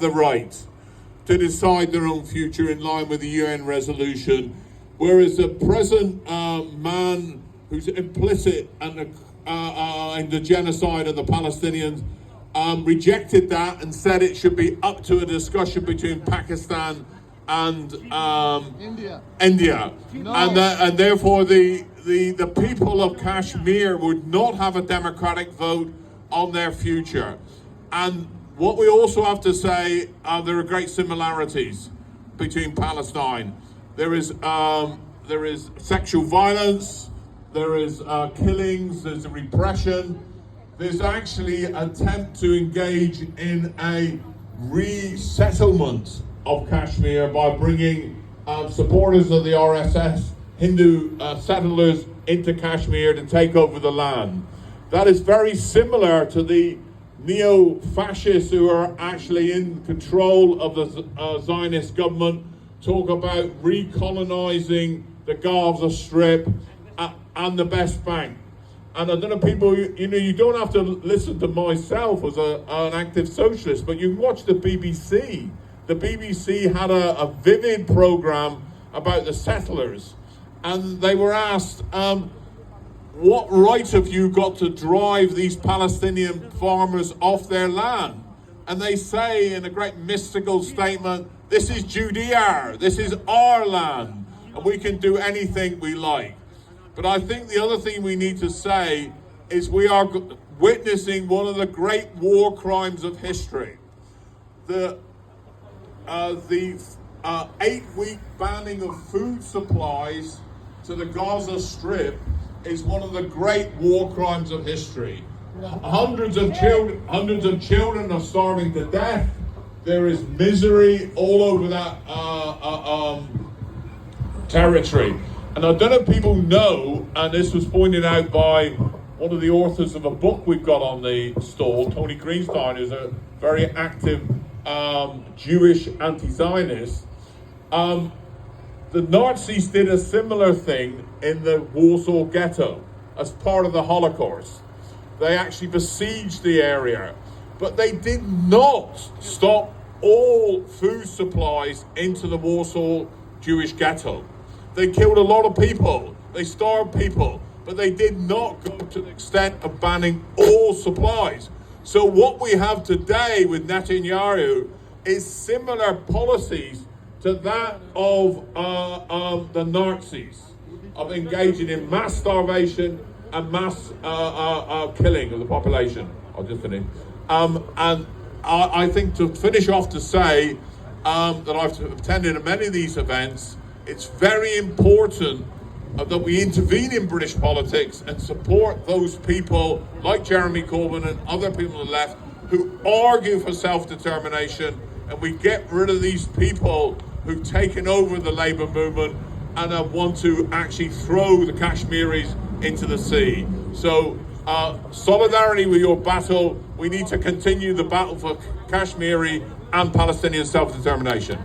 the right to decide their own future in line with the UN resolution, whereas the present man who's implicit in the genocide of the Palestinians rejected that and said it should be up to a discussion between Pakistan and India. No. And therefore the people of Kashmir would not have a democratic vote on their future. And what we also have to say, there are great similarities between Palestine. There is sexual violence, there is killings, there's repression. There's actually an attempt to engage in a resettlement of Kashmir by bringing supporters of the RSS, Hindu settlers into Kashmir to take over the land. That is very similar to the neo-fascists who are actually in control of the Zionist government, talk about recolonizing the Gaza Strip and the West Bank. And I don't know, people, you don't have to listen to myself as an active socialist, but you can watch the BBC. The BBC had a vivid program about the settlers, and they were asked, what right have you got to drive these Palestinian farmers off their land? And they say in a great mystical statement, this is Judea, this is our land, and we can do anything we like. But I think the other thing we need to say is we are witnessing one of the great war crimes of history. The 8-week banning of food supplies to the Gaza Strip is one of the great war crimes of history. Hundreds of children are starving to death. There is misery all over that territory. And I don't know if people know, and this was pointed out by one of the authors of a book we've got on the stall, Tony Greenstein, who's a very active Jewish anti-Zionist. The Nazis did a similar thing in the Warsaw Ghetto as part of the Holocaust. They actually besieged the area, but they did not stop all food supplies into the Warsaw Jewish Ghetto. They killed a lot of people, they starved people, but they did not go to the extent of banning all supplies. So what we have today with Netanyahu is similar policies to that of the Nazis, of engaging in mass starvation and mass killing of the population. I'll just finish. And I think to finish off to say that I've attended many of these events, it's very important that we intervene in British politics and support those people like Jeremy Corbyn and other people on the left who argue for self-determination, and we get rid of these people who've taken over the Labour movement and want to actually throw the Kashmiris into the sea. So solidarity with your battle. We need to continue the battle for Kashmiri and Palestinian self-determination.